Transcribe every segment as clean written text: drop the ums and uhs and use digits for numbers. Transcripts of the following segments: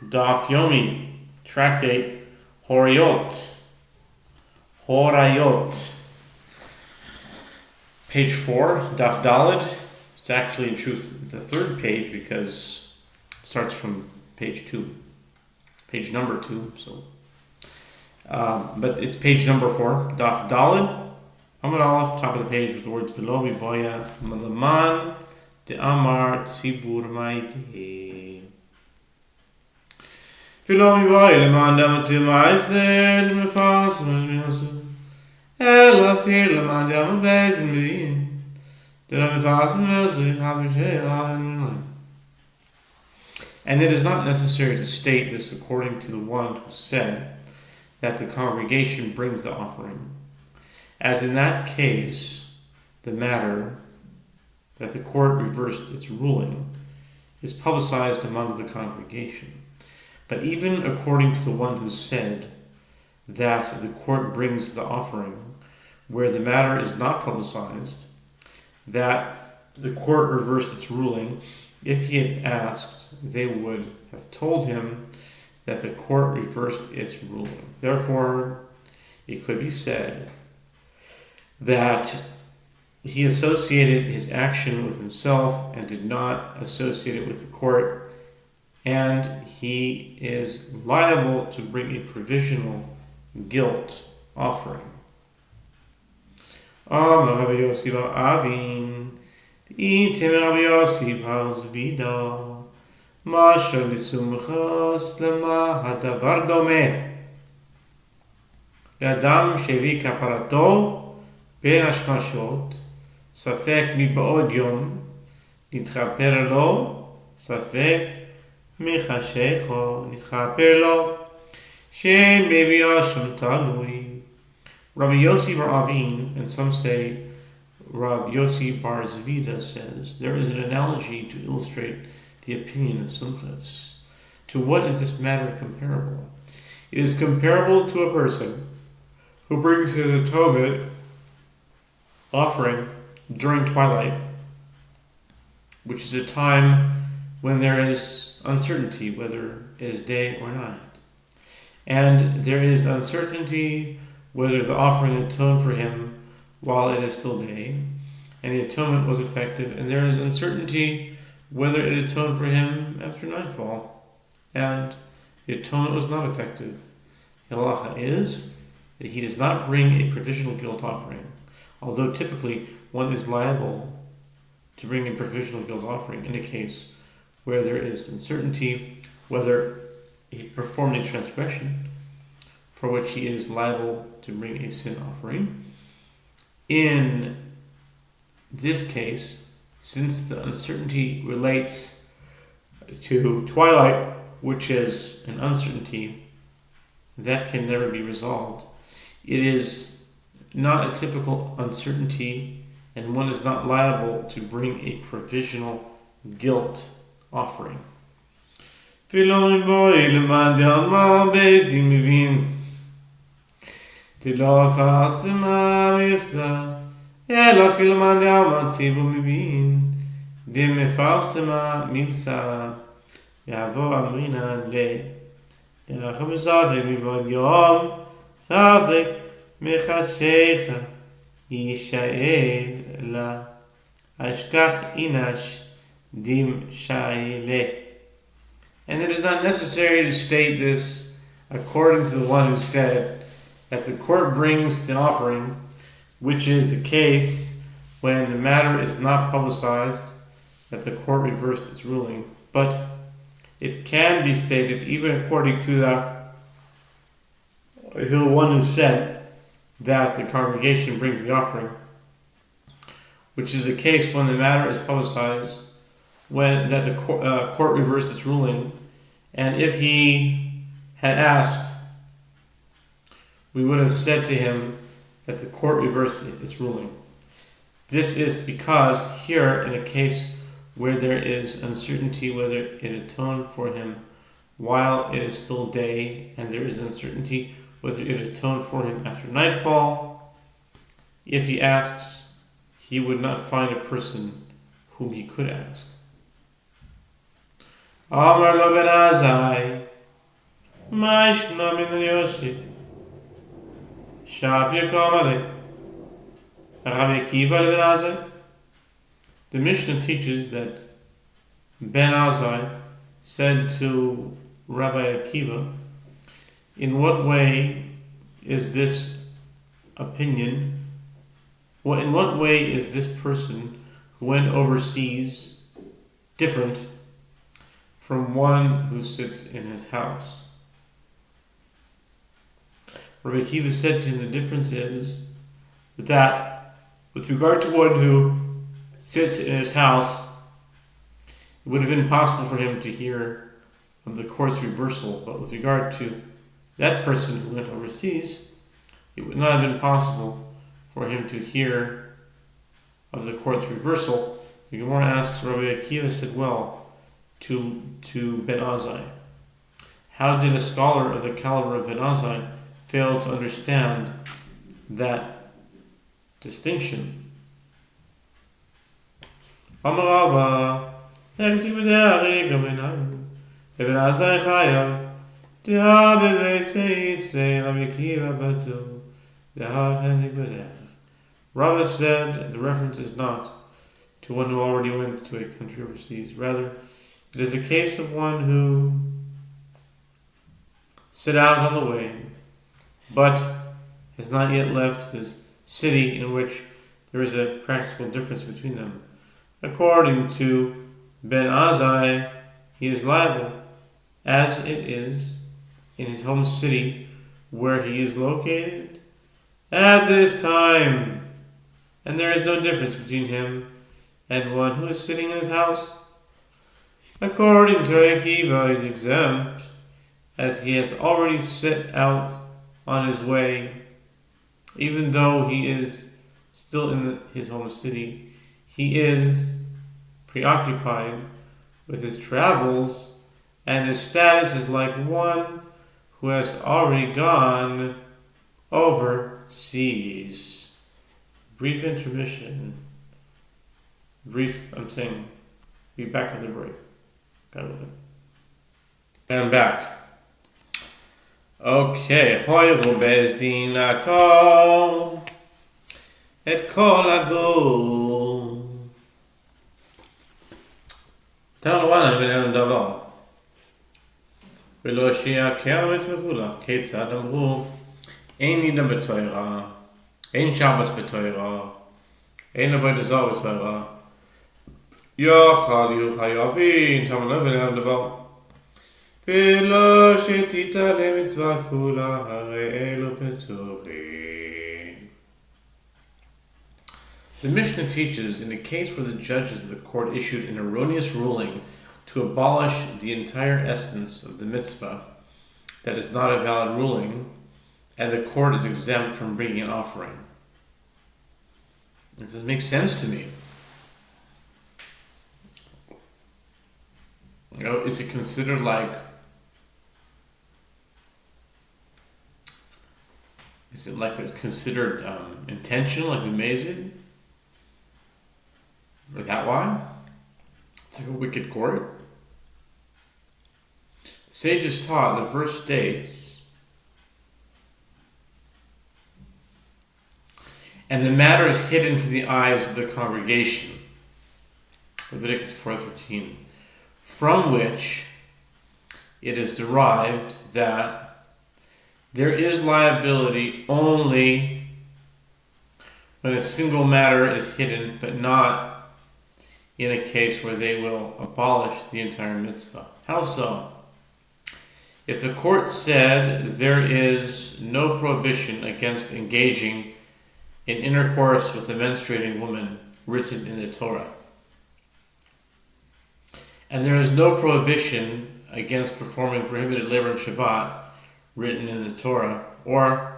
Daf Yomi, tractate Horayot, page 4, Daf Dalid. It's actually in truth the third page because it starts from page number 2. But it's page number 4, Daf Dalid. Amud Aleph, top of the page with the words below me boya malaman de amar tzibur maite. Filomi boy leman damatzi maite mefas mefas. Ela fir leman dam beis mevin. And it is not necessary to state this according to the one who said that the congregation brings the offering, as in that case the matter that the court reversed its ruling is publicized among the congregation. But even according to the one who said that the court brings the offering, where the matter is not publicized, that the court reversed its ruling, if he had asked, they would have told him that the court reversed its ruling. Therefore, it could be said that he associated his action with himself and did not associate it with the court, and he is liable to bring a provisional guilt offering. Rabbi Yossi bar Avin, item Rabbi Yossi bar Zvida, masher lisumchos lema hadavar domeh, לאדם שהביא כפרתו בין השמשות, ספק מבעוד יום, נתחפר לו, ספק מחשכו, נתחפר לו, שאין מביאה שום תלוי. Rabbi Yossi bar Avin, and some say Rabbi Yossi bar Zvida, says there is an analogy to illustrate the opinion of Sumchas. To what is this matter comparable? It is comparable to a person who brings his atonement offering during twilight, which is a time when there is uncertainty whether it is day or night. And there is uncertainty whether the offering atoned for him while it is still day, and the atonement was effective, and there is uncertainty whether it atoned for him after nightfall, and the atonement was not effective. The halacha is that he does not bring a provisional guilt offering, although typically one is liable to bring a provisional guilt offering in a case where there is uncertainty whether he performed a transgression for which he is liable to bring a sin offering. In this case, since the uncertainty relates to twilight, which is an uncertainty that can never be resolved, it is not a typical uncertainty, and one is not liable to bring a provisional guilt offering. Safek mechashecha yishael la ashkach inash dim shaile. And it is not necessary to state this according to the one who said that the court brings the offering, which is the case when the matter is not publicized, that the court reversed its ruling. But it can be stated, even according to the one who said that the congregation brings the offering, which is the case when the matter is publicized, when that the court reversed its ruling, and if he had asked, we would have said to him that the court reversed its ruling. This is because here, in a case where there is uncertainty whether it atoned for him while it is still day, and there is uncertainty whether it atoned for him after nightfall, if he asks, he would not find a person whom he could ask. Amar lo ben Azai, מה ישנו מן היושי? שב יקום עלי. Rabbi Akiva ben Azai. The Mishnah teaches that Ben Azai said to Rabbi Akiva, in what way is this opinion, in what way is this person who went overseas different from one who sits in his house? Rabbi Akiva said to him, the difference is that with regard to one who sits in his house, it would have been possible for him to hear of the court's reversal, but with regard to that person who went overseas, it would not have been possible for him to hear of the court's reversal. The Gemara asks, Rabbi Akiva said, well, to Ben Azai, how did a scholar of the caliber of Ben Azai fail to understand that distinction? Amarava, exi b'dari gamenayu, Ibn Azai chayav, Deha b'beisei yisei, Rabbi Akiva batu, Deha exi b'dari. Rava said the reference is not to one who already went to a country overseas. Rather, it is a case of one who set out on the way, but has not yet left his city, in which there is a practical difference between them. According to Ben Azai, he is liable, as it is in his home city where he is located at this time, and there is no difference between him and one who is sitting in his house. According to Akiva, he is exempt, as he has already set out on his way. Even though he is still in his home city, he is preoccupied with his travels, and his status is like one who has already gone overseas. Brief intermission. Be back with the break. And I'm back. Okay, hoyru bezdin lakol et kol הגור. תנו לבנה בינינו דבר. ולא שיעקר מצוות כיצד אמרו, אין נידה בתורה, אין שבס בתורה, אין עבודה זרה בתורה. יאכל חייבים, תנו לבנה דבר. ולא שתתעלה מצווה כולה, הרי אלו פטורים. The Mishnah teaches, in a case where the judges of the court issued an erroneous ruling to abolish the entire essence of the mitzvah, that is not a valid ruling, and the court is exempt from bringing an offering. This doesn't make sense to me. Is it considered like... Is it like it's considered intentional, like we made it? Is that why? It's like a wicked court. The sages taught, the verse states, and the matter is hidden from the eyes of the congregation. Leviticus 4:13, from which it is derived that there is liability only when a single matter is hidden, but not in a case where they will abolish the entire mitzvah. How so? If the court said there is no prohibition against engaging in intercourse with a menstruating woman written in the Torah, and there is no prohibition against performing prohibited labor in Shabbat written in the Torah, or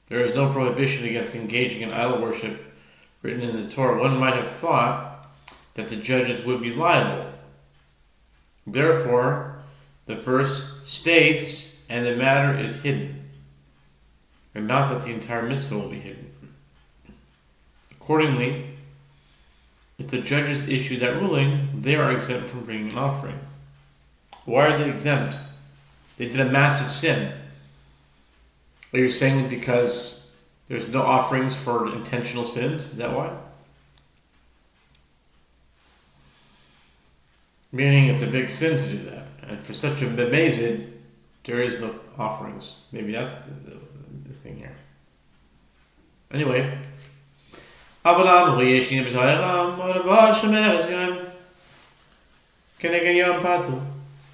there is no prohibition against engaging in idol worship written in the Torah, one might have thought that the judges would be liable. Therefore, the verse states, and the matter is hidden, and not that the entire mitzvah will be hidden. Accordingly, if the judges issue that ruling, they are exempt from bringing an offering. Why are they exempt? They did a massive sin. Are you saying because there's no offerings for intentional sins? Is that why? Meaning it's a big sin to do that. And for such a bemazed, there is no offerings. Maybe that's the thing here. Anyway.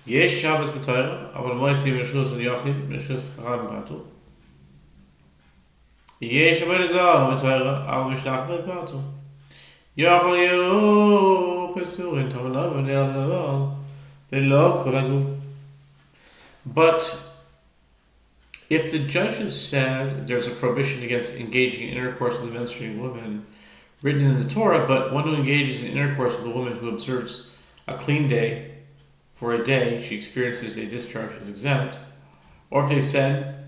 יש שבס בתורה, אבל מויסי מרשוס וליחיד, מרשוס חרם פתו. יש עבוד זר בתורה, אבל משלח ופתו. יכול יהיו פסורים, תמלה ונעל דבר, ולא כל הגוף. But if the judges said there's a prohibition against engaging in intercourse with a menstruating woman written in the Torah, but one who engages in intercourse with a woman who observes a clean day for a day, she experiences a discharge as exempt. Or if they said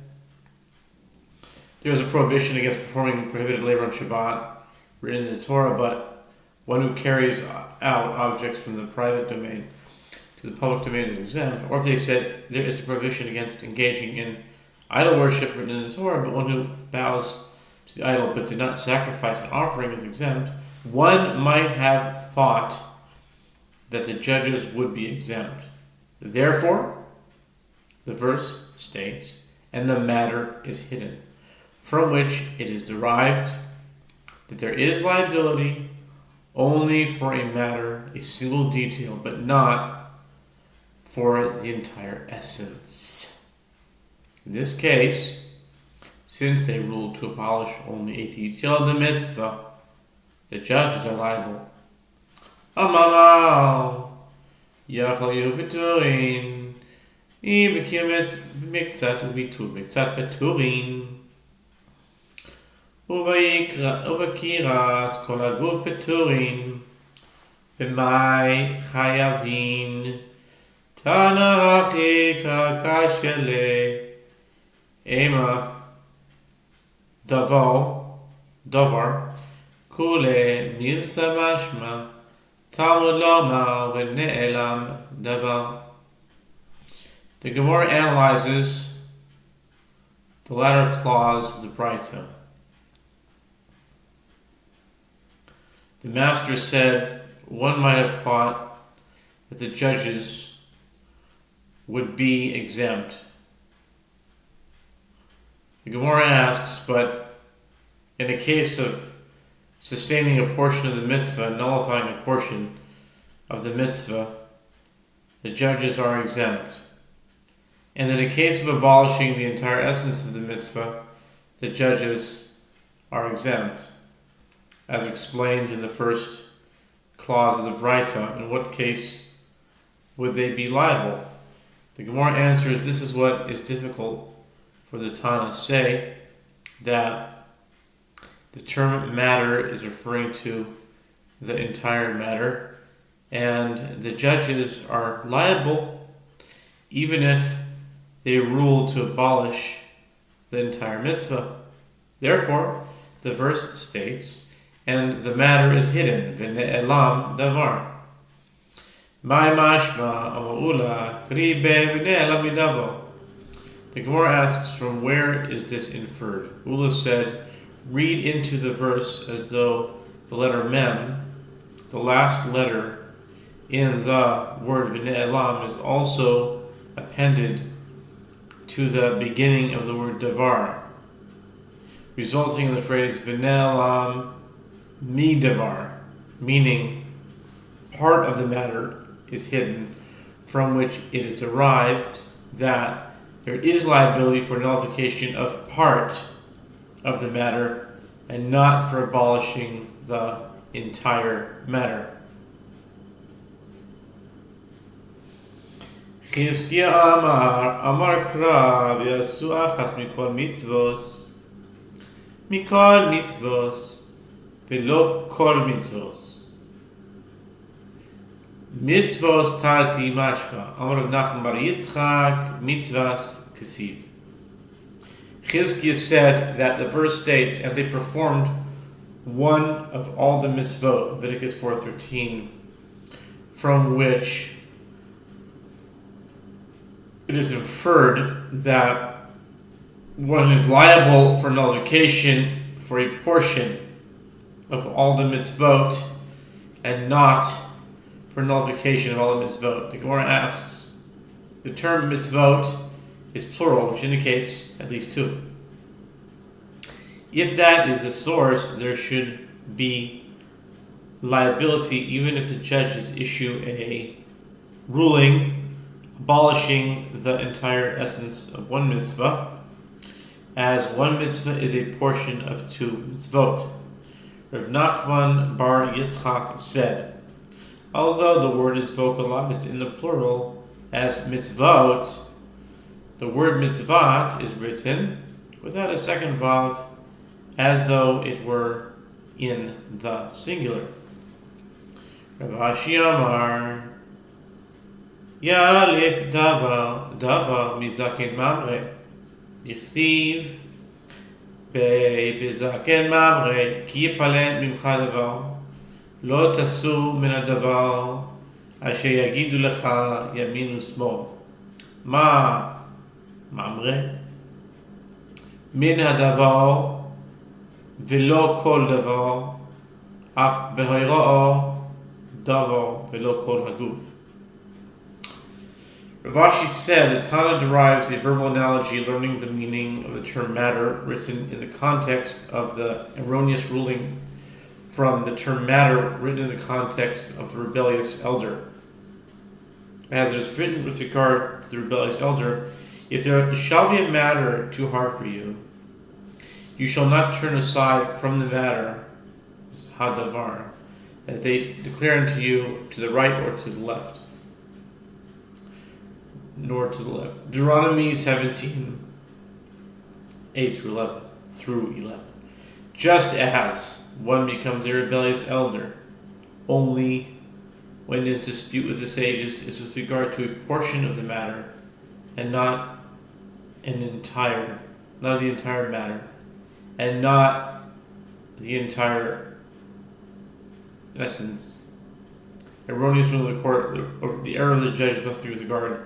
there's a prohibition against performing prohibited labor on Shabbat written in the Torah, but one who carries out objects from the private domain to the public domain is exempt. Or if they said there is a prohibition against engaging in idol worship written in the Torah, but one who bows to the idol but did not sacrifice an offering is exempt, one might have thought that the judges would be exempt. Therefore, the verse states, and the matter is hidden, from which it is derived that there is liability only for a matter, a single detail, but not for the entire essence. In this case, since they ruled to abolish only a detail of the mitzvah, the judges are liable. Amamal Yachayu Beturin Ibekimets Mikzat Ubitur Mikzat Beturin Uvakiras Kol Aguf Beturin B'mai Chayavin Tana Achika Kashele Ema Davar Kule Mirsa Mashma Talmud Lomar V'ne'elam Davar. The Gemara analyzes the latter clause of the Braita. The master said one might have thought that the judges would be exempt. The Gemara asks, but in a case of sustaining a portion of the mitzvah, nullifying a portion of the mitzvah, the judges are exempt. And in the case of abolishing the entire essence of the mitzvah, the judges are exempt. As explained in the first clause of the Braita, in what case would they be liable? The Gemara answers, this is what is difficult for the Tana to say, that the term matter is referring to the entire matter, and the judges are liable even if they rule to abolish the entire mitzvah. Therefore, the verse states, and the matter is hidden, v'ne'elam davar. My mashma ama'ula kribe v'ne'elam midavar. The Gemara asks, from where is this inferred? Ula said, read into the verse as though the letter mem, the last letter in the word v'ne'elam, is also appended to the beginning of the word davar, resulting in the phrase v'ne'elam mi davar, meaning part of the matter is hidden, from which it is derived that there is liability for nullification of part of the matter and not for abolishing the entire matter. Chizkiya Amar Kra v'yasu achas mikol mitzvos v'lo kol mitzvos. Mitzvos tarti mashma. Amar Rav Nachman bar Yitzchak mitzvas kesiv. Chizkiya said that the verse states, and they performed one of all the mitzvot, Leviticus 4:13, from which it is inferred that one is liable for nullification for a portion of all the mitzvot and not for nullification of all the mitzvot. The Gemara asks, the term mitzvot is plural, which indicates at least two. If that is the source, there should be liability even if the judges issue a ruling abolishing the entire essence of one mitzvah, as one mitzvah is a portion of two mitzvot. Rav Nachman bar Yitzchak said, although the word is vocalized in the plural as mitzvot, the word mitzvat is written without a second vav, as though it were in the singular. Rav Ashi Amar, Yalif davar mizaken mamre, Yichsiv בזקן ממרי, כי יפלן ממך דבר, לא תסור מן הדבר, אשר יגידו לך ימין ושמאל. מה ממרי? מן הדבר, ולא כל דבר, אף בהיראו דבר, ולא כל הגוף. Rav Ashi said the Tana derives a verbal analogy learning the meaning of the term matter written in the context of the erroneous ruling from the term matter written in the context of the rebellious elder. As it is written with regard to the rebellious elder, if there shall be a matter too hard for you, you shall not turn aside from the matter, hadavar, that they declare unto you to the right or to the left, nor to the left. Deuteronomy 17, 8 through 11. Just as one becomes a rebellious elder only when his dispute with the sages is with regard to a portion of the matter and not the entire matter, and not the entire essence. Erroneous rule of the court, or the error of the judges must be with regard.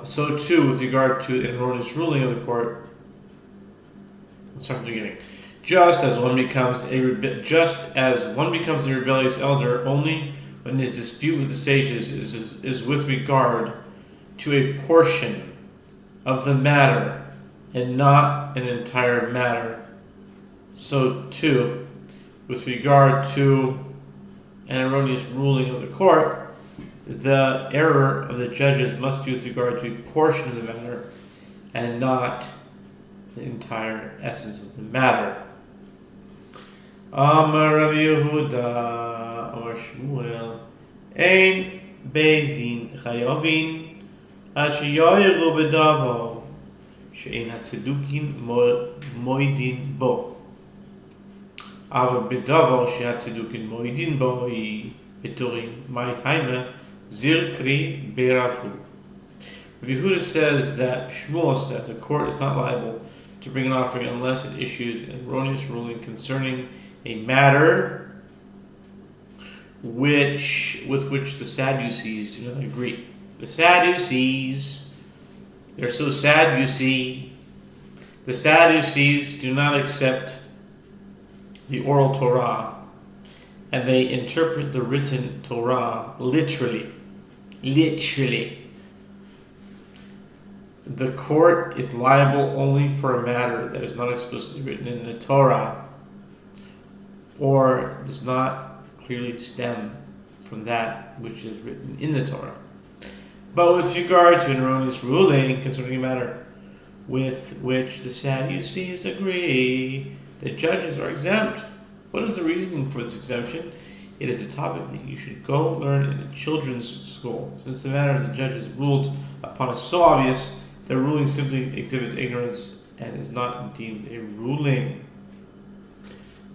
So too, with regard to an erroneous ruling of the court. Let's start from the beginning. Just as one becomes a rebellious elder only when his dispute with the sages is with regard to a portion of the matter and not an entire matter, so too, with regard to an erroneous ruling of the court, the error of the judges must be with regard to a portion of the matter and not the entire essence of the matter. Amar Rav Yehuda, Amar Shmuel, Ein Beis Din Chayovin, Ad sheyoyru b'davar she'ein hatzedukin moidin bo. Aber b'davar she'hatzedukin moidin bo hi b'turim ma'itaime zilkri berafu. Rav Yehuda says that Shmuel says a court is not liable to bring an offering unless it issues an erroneous ruling concerning a matter with which the Sadducees do not agree. The Sadducees, they're so sad, you see. The Sadducees do not accept the oral Torah, and they interpret the written Torah literally. The court is liable only for a matter that is not explicitly written in the Torah or does not clearly stem from that which is written in the Torah. But with regard to an erroneous ruling concerning a matter with which the Sadducees agree, the judges are exempt. What is the reasoning for this exemption? It is a topic that you should go learn in a children's school. Since the matter of the judges ruled upon is so obvious, their ruling simply exhibits ignorance and is not deemed a ruling.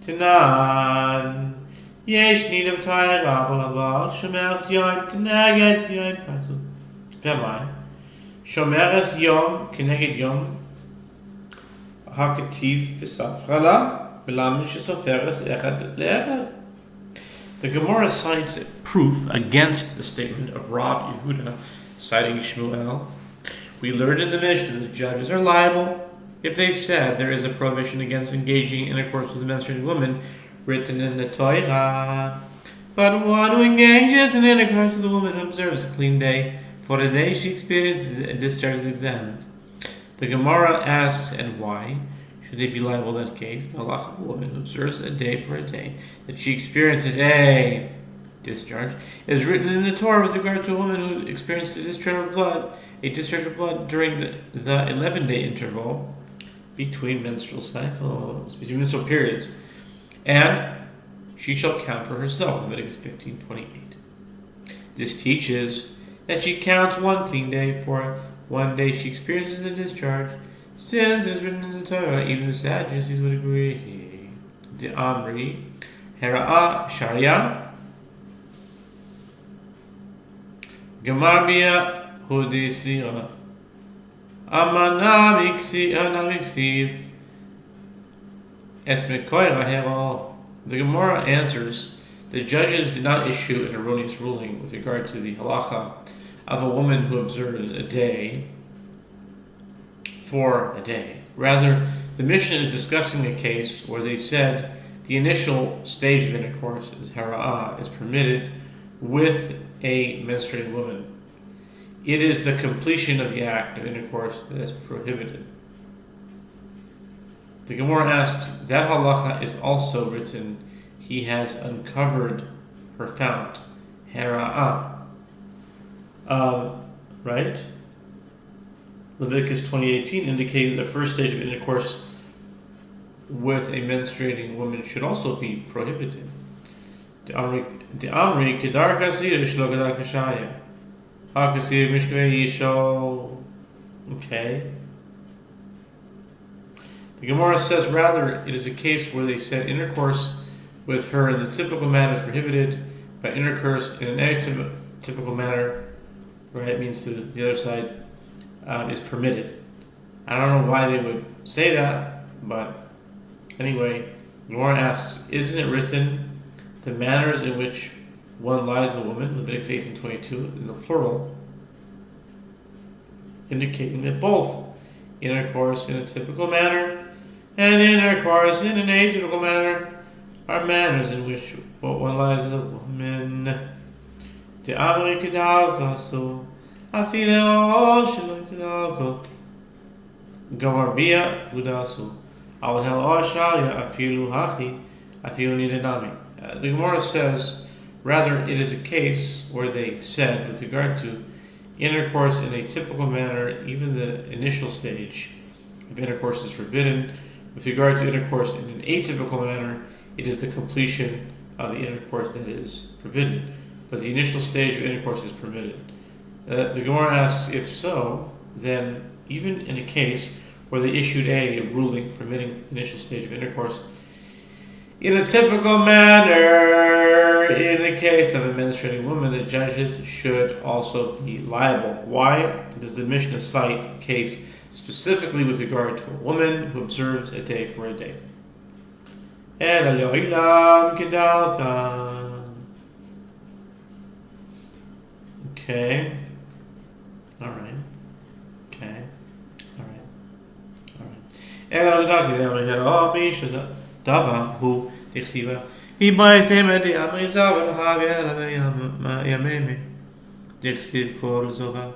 Tanan, yesh nidam ta'ira b'lavar, shomeres yom k'neged yom patzul. V'mai, shomeres yom k'neged yom, ha'ketiv v'safra la, v'lamin shesoferes echad le'echad. The Gemara cites proof against the statement of Rav Yehuda, citing Shmuel, We learned in the Mishnah that judges are liable if they said there is a prohibition against engaging in intercourse with a menstruating woman written in the Torah. But one who engages in intercourse with a woman who observes a clean day, for a day she experiences a discharge is examined. The Gemara asks, and why should they be liable in that case? The halakha of a woman who observes a day for a day that she experiences a discharge is written in the Torah with regard to a woman who experienced a discharge of blood during the 11-day interval between menstrual cycles, between menstrual periods, and she shall count for herself. Leviticus 15:28. This teaches that she counts one clean day for one day she experiences a discharge, since it is written in the Torah. Even the Sadducees would agree. De Amri, Hera'a Sharia, Gemarbia Hudisira, Amanamiksiv, Esmekoira Hero. The Gemara answers, the judges did not issue an erroneous ruling with regard to the halacha of a woman who observes a day for a day. Rather, the Mishnah is discussing a case where they said the initial stage of intercourse, hara'ah, is permitted with a menstruating woman. It is the completion of the act of intercourse that is prohibited. The Gemara asks, that halacha is also written, he has uncovered her fount, hara'ah. Right? Leviticus 20:18 indicated the first stage of intercourse with a menstruating woman should also be prohibited. De Amri kedar kasir shlo kedar kashaya. Hakasir mishkvei yisho. Okay. The Gemara says rather it is a case where they said intercourse with her in the typical manner is prohibited, but intercourse in an atypical manner, right, means to the other side, is permitted. I don't know why they would say that, but anyway, Gemara asks, isn't it written the manners in which one lies the woman, Leviticus 18:22, in the plural, indicating that both intercourse in a typical manner and intercourse in an atypical manner are manners in which one lies the woman. De Amri kedalka so afilo shelo kedalka Gamarbia hudasu al hel asharia afilu hachi afilu nidanami. The Gemara says, rather, it is a case where they said, with regard to intercourse in a typical manner, even the initial stage of intercourse is forbidden. With regard to intercourse in an atypical manner, it is the completion of the intercourse that is forbidden. But the initial stage of intercourse is permitted. The Gemara asks, if so, then even in a case where they issued a ruling permitting the initial stage of intercourse in a typical manner, in the case of a menstruating woman, the judges should also be liable. Why does the Mishnah cite a case specifically with regard to a woman who observes a day for a day? Okay. Alright. Okay. Alright. And I was talking to them, and I said, oh, Mishnah, Dava, who, Dixiva, he buys him at the Amrizav, and Havia, Dixiv, Kor, Zova.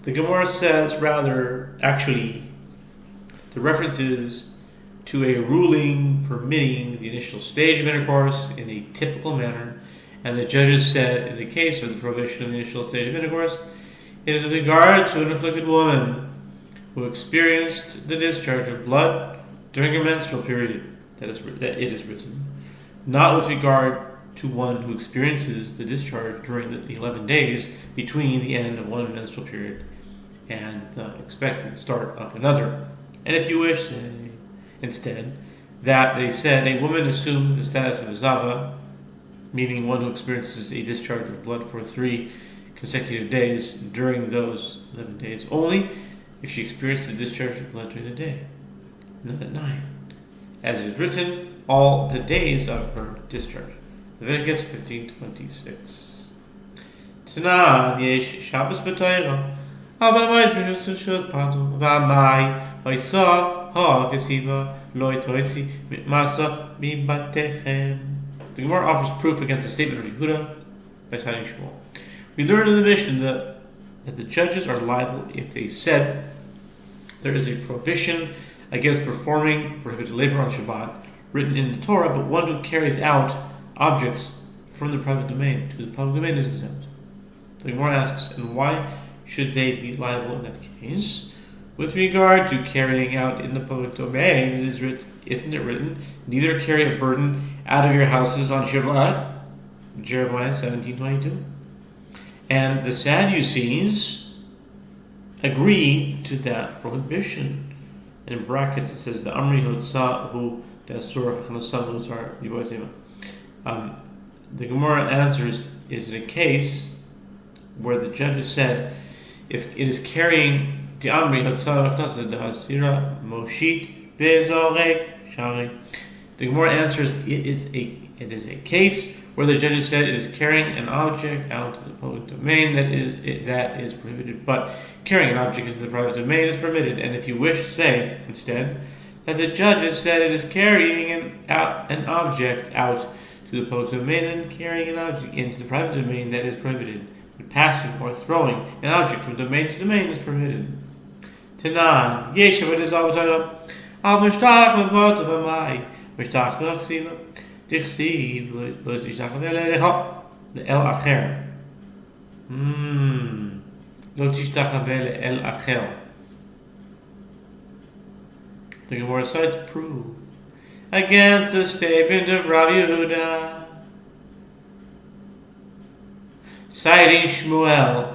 The Gemara says, rather, actually, the reference is to a ruling permitting the initial stage of intercourse in a typical manner, and the judges said, in the case of the prohibition of the initial stage of intercourse, it is with regard to an afflicted woman who experienced the discharge of blood during her menstrual period that it is written, not with regard to one who experiences the discharge during the 11 days between the end of one menstrual period and the expected start of another. And if you wish, instead, that they said a woman assumes the status of a zava, meaning one who experiences a discharge of blood for 3 consecutive days during those 11 days, only if she experiences the discharge of blood during the day, not at night, as is written, all the days of her discharge. Leviticus 15:26. Tanan yesh Shabbos b'Torah אבל מויס משוששות פרטו, והמאי, ויסע, כסיבה, לא יתויצי, מתמסה, מבתיכם. The Gemara offers proof against the statement of Yehuda by citing Shmuel. We learned in the Mishnah that the judges are liable if they said there is a prohibition against performing prohibited labor on Shabbat written in the Torah, but one who carries out objects from the private domain to the public domain is exempt. The Gemara asks, and why should they be liable in that case? With regard to carrying out in the public domain, isn't it written, neither carry a burden out of your houses on Shabbat? Jeremiah 17:22. And the Sadducees agree to that prohibition. And in brackets it says, the Amri Hotsahu Dasur Hanasam Lutar Yiboisema. The Gemara answers, is it a case where the judges said, if it is carrying the Amri Hotsahu Dasira Moshit Bezorek Shari. The Gemara answers, it is a case where the judges said it is carrying an object out to the public domain that is prohibited, but carrying an object into the private domain is permitted. And if you wish, say instead that the judges said it is carrying an object out to the public domain and carrying an object into the private domain that is prohibited, but passing or throwing an object from domain to domain is permitted. Tanan Yehoshua is Avotah Al Mishtach V'Pot V'Mai Mishtach V'Ksiva Dichsiv Lo Yishtach V'Elecha El Acher Lo Tishtach El Acher. The Gemara cites proof against the statement of Rabbi Yehuda, citing Shmuel.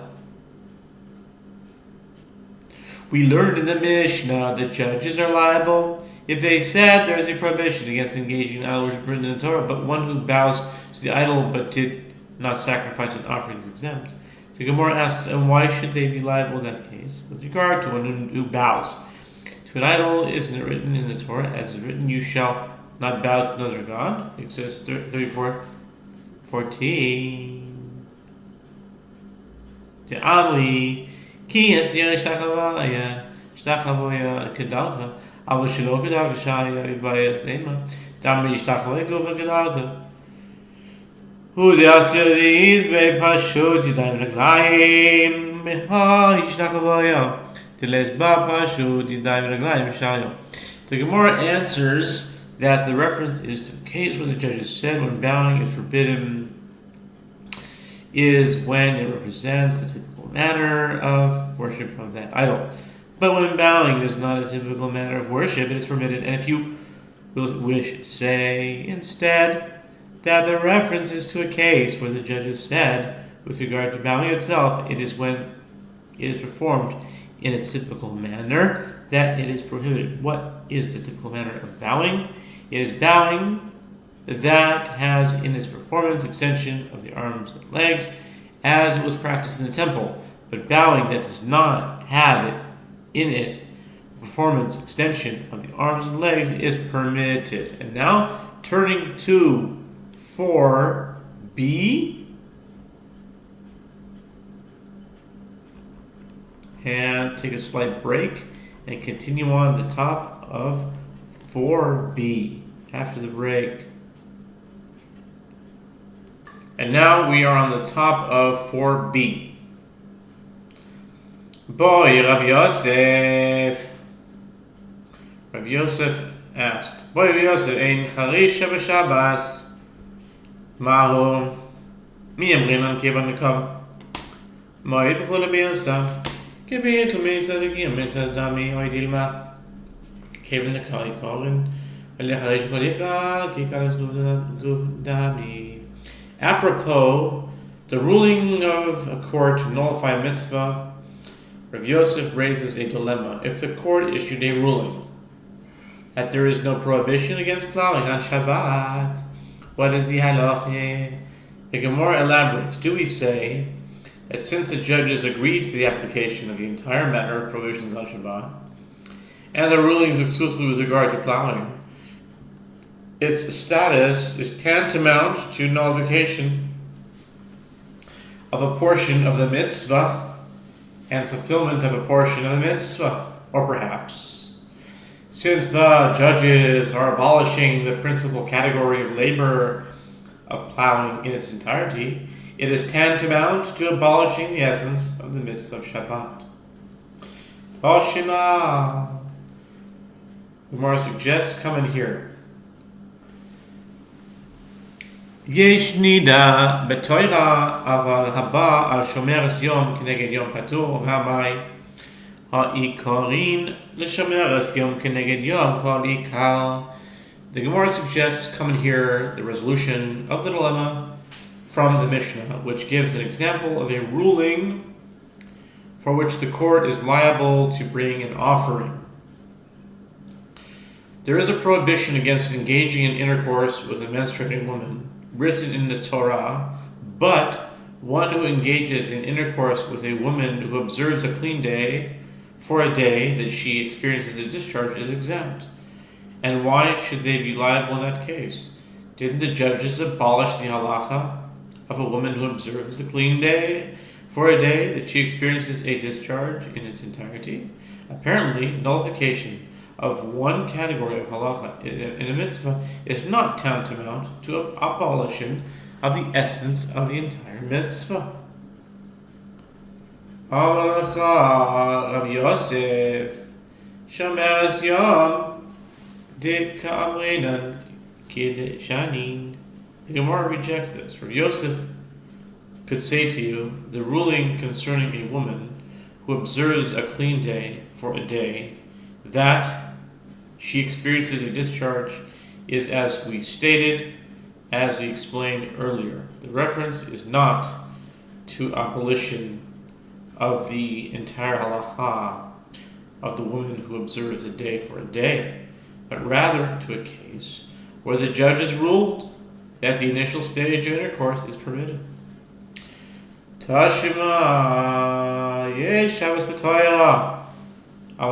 We learned in the Mishnah that judges are liable if they said there is a prohibition against engaging in idol worship written in the Torah, but one who bows to the idol but did not sacrifice an offering is exempt. The Gemara asks, and why should they be liable in that case? With regard to one who bows to an idol, isn't it written in the Torah, as is written, you shall not bow to another God? Exodus 34:14. The Amri Ki Yasir Shtachavaya Kedalka Avashilo Kedalka Shaya Ibaya Sema Damri Shtachavaya Gufa Kedalka Who the Asyaris Be Pashut Yidayim Reglayim Meha Hishtachavaya Tiles Ba Pashut Yidayim Reglayim Shaya. The Gemara answers that the reference is to the case where the judges said when bowing is forbidden is when it represents the typical manner of worship of that idol. But when bowing is not a typical manner of worship, it is permitted. And if you wish, say instead that the reference is to a case where the judges said, with regard to bowing itself, it is when it is performed in its typical manner that it is prohibited. What is the typical manner of bowing? It is bowing that has in its performance extension of the arms and legs as it was practiced in the temple, but bowing that does not have it in it performance extension of the arms and legs is permitted. And now turning to 4b, and take a slight break and continue on the top of 4b after the break. And now we are on the top of 4b. Boy, Rabbi Yosef. Rabbi Yosef asked, Boy, Rabbi Yosef, ein charish b'Shabbos, mahu, mi yamrin an kivan nekam, moed b'chol b'yosef, kibir t'lumei tzadikim, mitzvah dami, oy dilma, kivan nekam yikorin, v'lecharish kolikal, kikal guf dami. Apropos the ruling of a court to nullify a mitzvah, Rav Yosef raises a dilemma. If the court issued a ruling that there is no prohibition against plowing on Shabbat, what is the halacha? The Gemara elaborates. Do we say that since the judges agreed to the application of the entire matter of prohibitions on Shabbat, and the ruling is exclusively with regard to plowing, its status is tantamount to nullification of a portion of the mitzvah, and fulfillment of a portion of the mitzvah, or perhaps, since the judges are abolishing the principal category of labor of plowing in its entirety, it is tantamount to abolishing the essence of the mitzvah of Shabbat. Toshima. Gemara suggests, come in here. Yesh nida betoira aval haba al shomeres yom keneged yom patur ramai ha'ikorin l'shomeres yom keneged yom kol ikal. The Gemara suggests, come in here, the resolution of the dilemma from the Mishnah, which gives an example of a ruling for which the court is liable to bring an offering. There is a prohibition against engaging in intercourse with a menstruating woman, written in the Torah, but one who engages in intercourse with a woman who observes a clean day for a day that she experiences a discharge is exempt. And why should they be liable in that case? Didn't the judges abolish the halacha of a woman who observes a clean day for a day that she experiences a discharge in its entirety? Apparently, nullification of one category of halacha in a mitzvah is not tantamount to abolition of the essence of the entire mitzvah. Rav Yosef, Shomeres Yom, the Gemara rejects this. Rav Yosef could say to you, the ruling concerning a woman who observes a clean day for a day that she experiences a discharge is as we stated, as we explained earlier. The reference is not to abolition of the entire halacha of the woman who observes a day for a day, but rather to a case where the judges ruled that the initial stage of intercourse is permitted. Tashima, yesh Shabbos b'Torah. The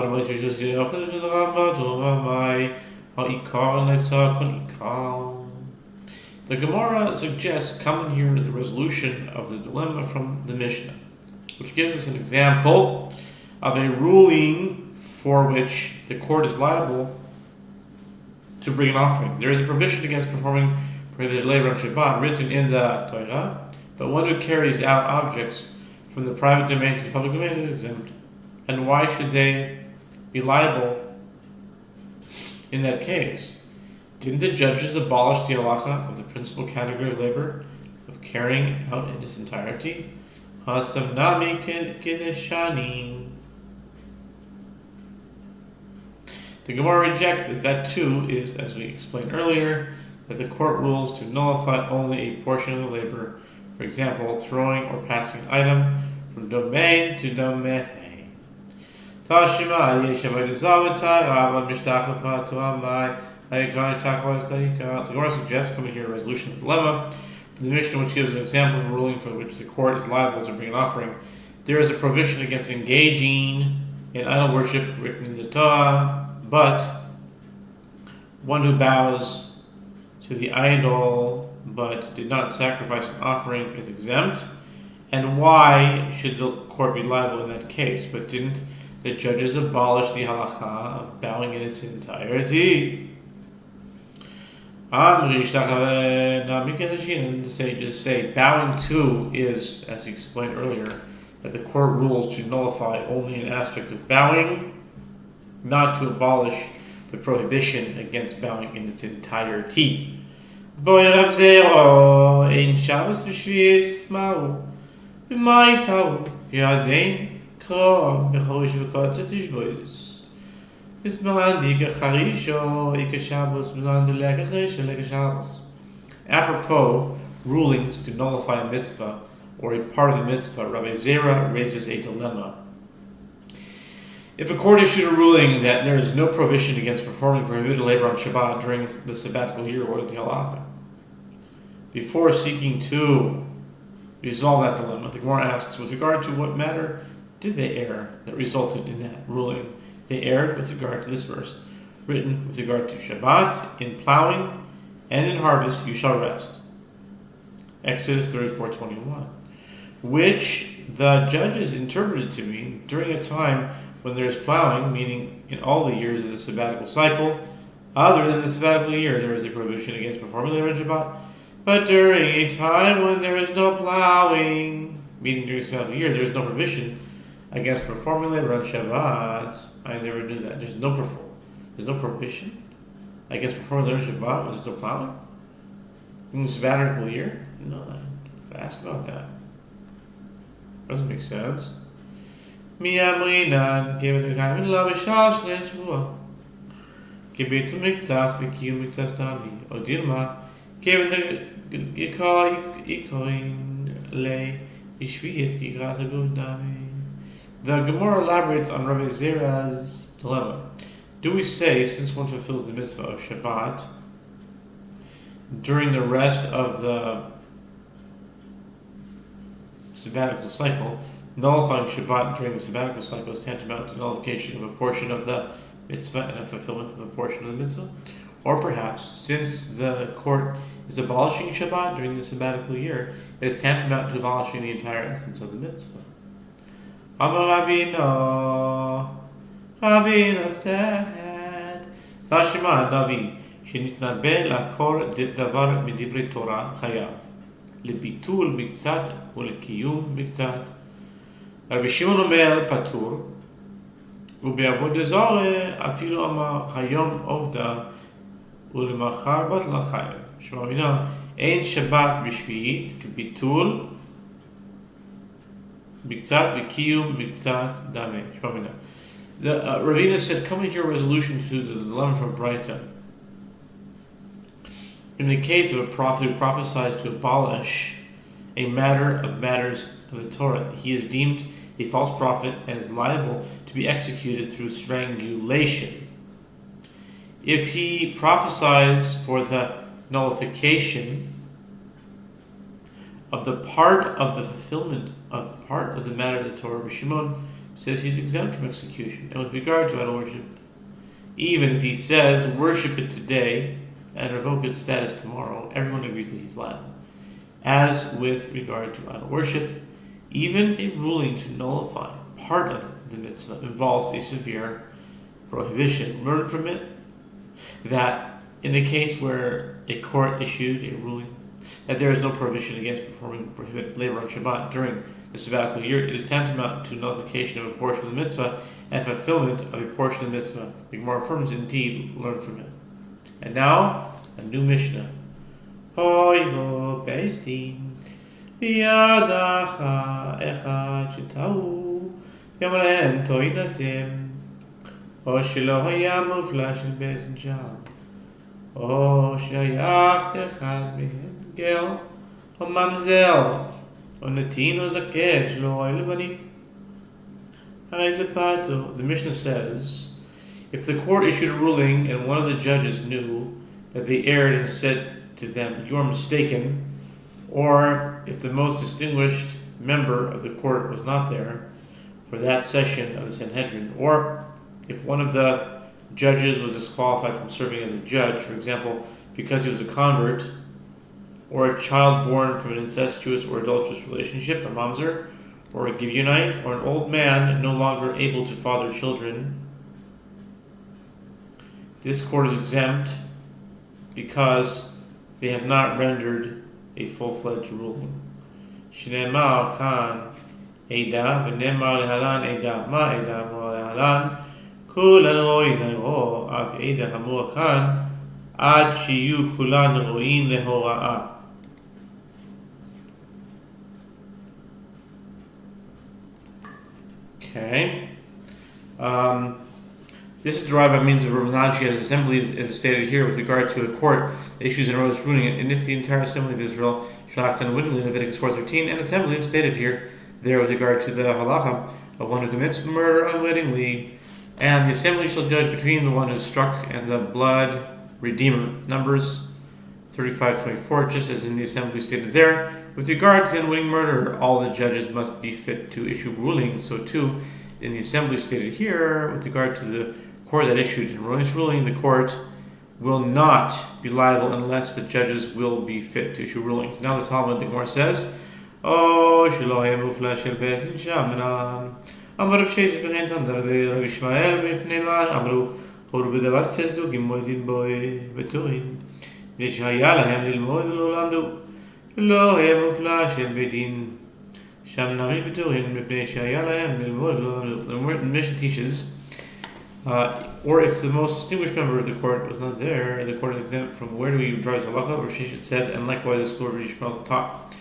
Gemara suggests, come in here, the resolution of the dilemma from the Mishnah, which gives us an example of a ruling for which the court is liable to bring an offering. There is a prohibition against performing prohibited labor on Shabbat written in the Torah, but one who carries out objects from the private domain to the public domain is exempt. And why should they be liable in that case? Didn't the judges abolish the halacha of the principal category of labor of carrying out in its entirety? The Gemara rejects this. That too is, as we explained earlier, that the court rules to nullify only a portion of the labor. For example, throwing or passing an item from domain to domain. The Gemara suggests, coming here, a resolution of the dilemma from the Mishnah, which gives an example of a ruling for which the court is liable to bring an offering. There is a prohibition against engaging in idol worship written in the Torah, but one who bows to the idol but did not sacrifice an offering is exempt. And why should the court be liable in that case? But didn't the judges abolish the halacha of bowing in its entirety? Just say bowing too is, as we explained earlier, that the court rules to nullify only an aspect of bowing, not to abolish the prohibition against bowing in its entirety. Apropos rulings to nullify a mitzvah or a part of the mitzvah, Rabbi Zera raises a dilemma. If a court issued a ruling that there is no prohibition against performing prohibited labor on Shabbat during the sabbatical year, what is the halacha? Before seeking to resolve that dilemma, the Gemara asks, with regard to what matter did they err that resulted in that ruling? They erred with regard to this verse, written with regard to Shabbat, in plowing, and in harvest you shall rest. Exodus 34:21. Which the judges interpreted to me during a time when there is plowing, meaning in all the years of the sabbatical cycle, other than the sabbatical year, there is a prohibition against performing labor on Shabbat. But during a time when there is no plowing, meaning during the sabbatical year, there is no prohibition against performing labor on Shabbat. I never knew that. There's no prohibition against performing labor on Shabbat when there's no plowing? In the sabbatical year? No, ask about that. Doesn't make sense. Mi'amrinan, given the time in love, Shash, Nesvua. Gibetu Miktas, Vikiu Miktas Dami, Odilma, given the Ikoin lay, Ishvias, Gigrasa Dami. The Gemara elaborates on Rabbi Zera's dilemma. Do we say, since one fulfills the mitzvah of Shabbat, during the rest of the sabbatical cycle, nullifying Shabbat during the sabbatical cycle is tantamount to nullification of a portion of the mitzvah and a fulfillment of a portion of the mitzvah? Or perhaps, since the court is abolishing Shabbat during the sabbatical year, it is tantamount to abolishing the entire essence of the mitzvah. Amar Ravina said, Tashima Navi, שנתנבא לעקור דבר מדברי תורה חייב, לביטול מקצת ולקיום מקצת. רבי שמעון אומר פטור, ובעבודה זרה אפילו אמר היום עובדה ולמחר בטלה חייב. שמאמינה, אין שבת בשביעית כביטול מקצת וקיום מקצת דמה. שמאמינה. Ravina said, coming to your resolution to the dilemma from Braita. In the case of a prophet who prophesies to abolish a matter of matters of the Torah, he is deemed a false prophet and is liable to be executed through strangulation. If he prophesies for the nullification of the part of the fulfillment of part of the matter of the Torah, Rabbi Shimon says he's exempt from execution. And with regard to idol worship, even if he says worship it today and revoke its status tomorrow, everyone agrees that he's liable. As with regard to idol worship, even a ruling to nullify part of the mitzvah involves a severe prohibition. Learn from it that in a case where a court issued a ruling that there is no prohibition against performing prohibited labor on Shabbat during the sabbatical year, it is tantamount to nullification of a portion of the mitzvah and fulfillment of a portion of the mitzvah. The Gemara affirms, indeed, learn from it. And now, a new Mishnah. Hoy ho beis din, v'yadacha echad shetau, yamaren toinatem, o shelo haya mufla shel beis din sham, o shayach echad mehen gel, o mamzel, o natin o zakeh shelo hoy levanim. The Mishnah says, if the court issued a ruling and one of the judges knew that they erred and said to them, you are mistaken, or if the most distinguished member of the court was not there for that session of the Sanhedrin, or if one of the judges was disqualified from serving as a judge, for example, because he was a convert, or a child born from an incestuous or adulterous relationship, a mamzer, or a Gibeonite, or an old man no longer able to father children, this court is exempt because they have not rendered a full-fledged ruling. Shneimar kan eda v'neimar lehalan eda ma eda amor lehalan kulan ro'in le'ro av eda hamur kan ad shiyu kulan ro'in lehora'a. Okay. This is derived by means of Rabbanashi as assembly as stated here with regard to a court that issues an erroneous ruling, and if the entire assembly of Israel shall act unwittingly, Leviticus 4:13, and assembly is stated here there with regard to the halacha of one who commits murder unwittingly, and the assembly shall judge between the one who struck and the blood redeemer. Numbers 35:24, just as in the assembly stated there. With regard to unwitting murder, all the judges must be fit to issue rulings. So too, in the assembly stated here, with regard to the court that issued an erroneous ruling, the court will not be liable unless the judges will be fit to issue rulings. Now the Talmud, the Gemara says, או שלא היה מופלא של בעצם שם מנהלן. אמר שייז ונתן דרבי רבי ישמעאל מפני מה אמרו הורו בדבר צדוק מועדים בוי בתורים מפני שהיה להם ללמוד ולא למדו לא היה מופלא של בית דין שם נמי בתורים מפני שהיה להם ללמוד ולא למדו. The mission teaches or if the most distinguished member of the court was not there, the court is exempt from where do we drive halakha, or she said, and likewise the school of Yishmael taught.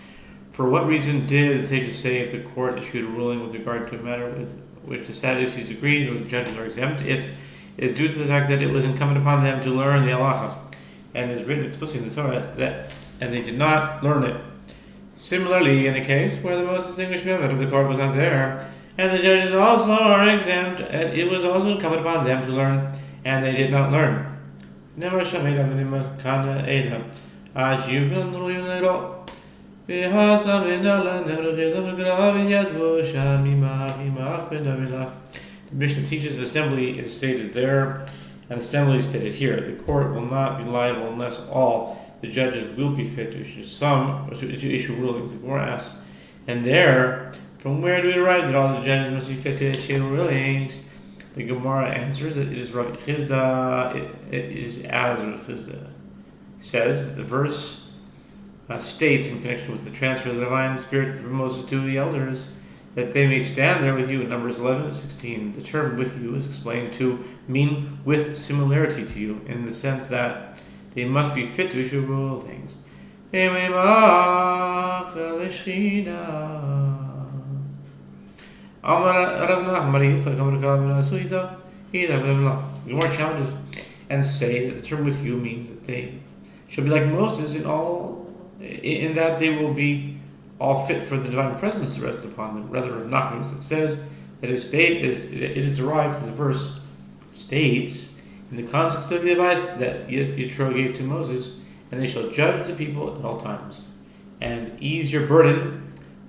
For what reason did the sages say if the court issued a ruling with regard to a matter with which the Sadducees agreed or the judges are exempt? It is due to the fact that it was incumbent upon them to learn the halacha, and it is written explicitly in the Torah that, and they did not learn it. Similarly, in a case where the most distinguished member of the court was not there, and the judges also are exempt, and it was also incumbent upon them to learn, and they did not learn. The Mishnah teaches assembly is stated there, and assembly is stated here. The court will not be liable unless all the judges will be fit to issue rulings. The Gemara asks, and there, from where do we arrive that all the judges must be fit to issue rulings? The Gemara answers that it is Rabbi Chizda. It is as Rabbi Chizda says. The verse states in connection with the transfer of the divine spirit from Moses to the elders that they may stand there with you in Numbers 11 and 16. The term with you is explained to mean with similarity to you in the sense that they must be fit to issue rulings. The Gemara challenges and say that the term with you means that they should be like Moses in that they will be all fit for the divine presence to rest upon them. Rather, Nachman says that it is derived from the verse states in the context of the advice that Yitro gave to Moses, and they shall judge the people at all times, and ease your burden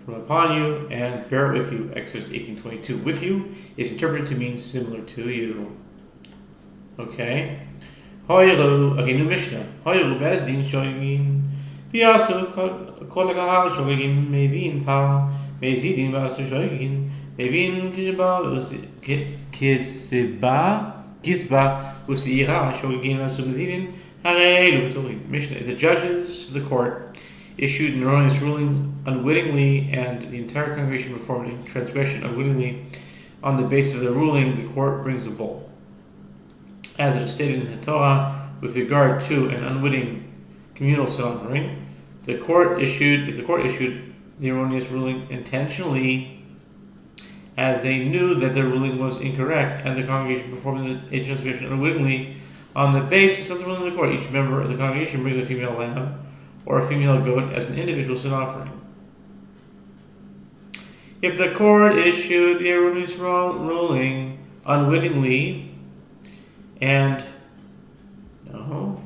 from upon you, and bear it with you. Exodus 18:22. With you is interpreted to mean similar to you. Okay. New Mishnah. Bezdin shogin. Piasu kol kahal shogin mevin pa mezidin basu shogin mevin kisba usiira shogin basu mezidin harei lutorin. Mishnah. The judges of the court issued an erroneous ruling unwittingly, and the entire congregation performed a transgression unwittingly. On the basis of the ruling, the court brings a bull. As it is stated in the Torah, with regard to an unwitting communal sin offering, if the court issued the erroneous ruling intentionally, as they knew that their ruling was incorrect, and the congregation performed a transgression unwittingly, on the basis of the ruling of the court, each member of the congregation brings a female lamb or a female goat as an individual sin offering. If the court issued the erroneous ruling unwittingly, and no.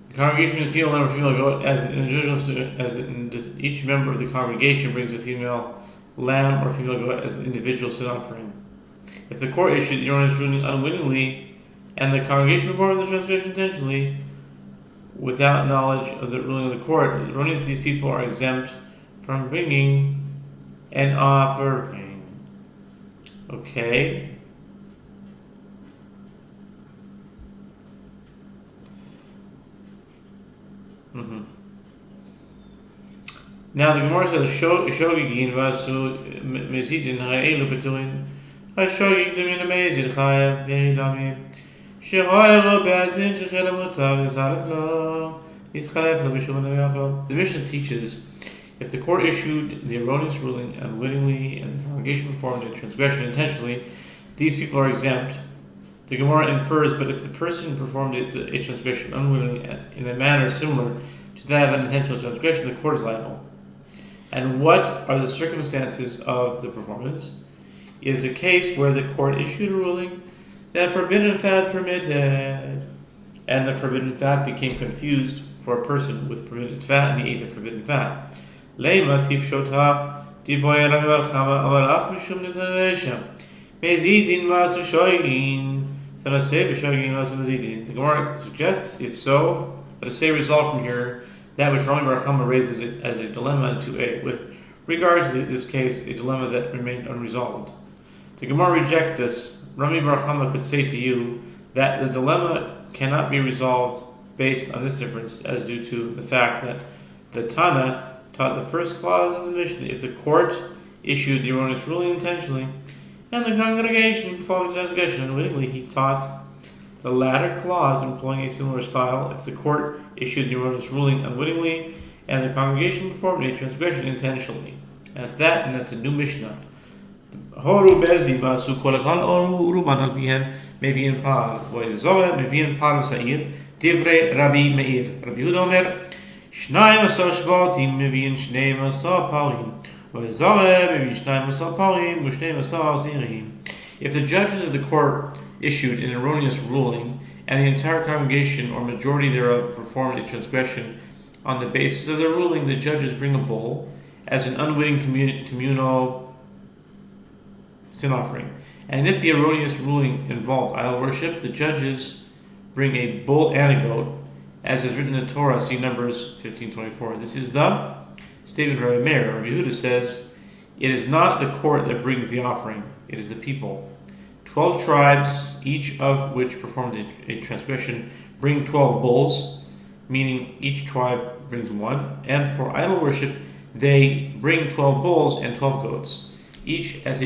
The congregation of female lamb or female goat as an individual, each member of the congregation brings a female lamb or female goat as an individual sin offering. If the court issued the erroneous ruling unwittingly, and the congregation performed the transgression intentionally, without knowledge of the ruling of the court, erroneous these people are exempt from bringing an offering. Okay. Now the Gemara says, "Shogigin vasu mezidin ha'elu betuin." Hashogig demin amazid chayav ve'idami. Shehaylo be'azin shechel mutav yishalef lo yischalef lo b'shum ne'yachlo. The Mishnah teaches, if the court issued the erroneous ruling unwittingly and the congregation performed a transgression intentionally, these people are exempt. The Gemara infers, but if the person performed a transgression unwittingly in a manner similar to that of an intentional transgression, the court is liable. And what are the circumstances of the performance? It is a case where the court issued a ruling that forbidden fat permitted, and the forbidden fat became confused for a person with permitted fat, and he ate the forbidden fat. Lema tifshotha diboy Rami bar Chama amalach mishum nitanesha. Mezidin masu shoyin. The Gemara suggests, if so, let us say resolve from here that which Rami bar Chama raises it as a dilemma in 2a, with regards to this case, a dilemma that remained unresolved. The Gemara rejects this. Rami bar Chama could say to you that the dilemma cannot be resolved based on this difference, as due to the fact that the Tana taught the first clause of the Mishnah: if the court issued the erroneous ruling intentionally, and the congregation performed the transgression unwittingly, he taught the latter clause employing a similar style: if the court issued the erroneous ruling unwittingly, and the congregation performed a transgression intentionally. And that's that, and that's a new Mishnah. Horu berzi masu kolakal oru uruban al bihen mevi'in par v'izzohe mevi'in par v'sa'ir divrei Rabbi Meir. Rabbi Yehuda Omer shnayim asar shvatim mevi'in shneim asar palim v'izzohe mevi'in shneim asar palim v'shneim asar zirihim. If the judges of the court issued an erroneous ruling, and the entire congregation or majority thereof performed a transgression, on the basis of the ruling, the judges bring a bull as an unwitting communal sin offering. And if the erroneous ruling involves idol worship, the judges bring a bull and a goat, as is written in the Torah, see Numbers 15:24. This is the statement of Rabbi Meir. Rabbi Yehuda says, it is not the court that brings the offering, it is the people. 12 tribes, each of which performed a transgression, bring 12 bulls, meaning each tribe brings one, and for idol worship, they bring 12 bulls and 12 goats. As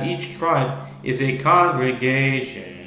each tribe is a congregation.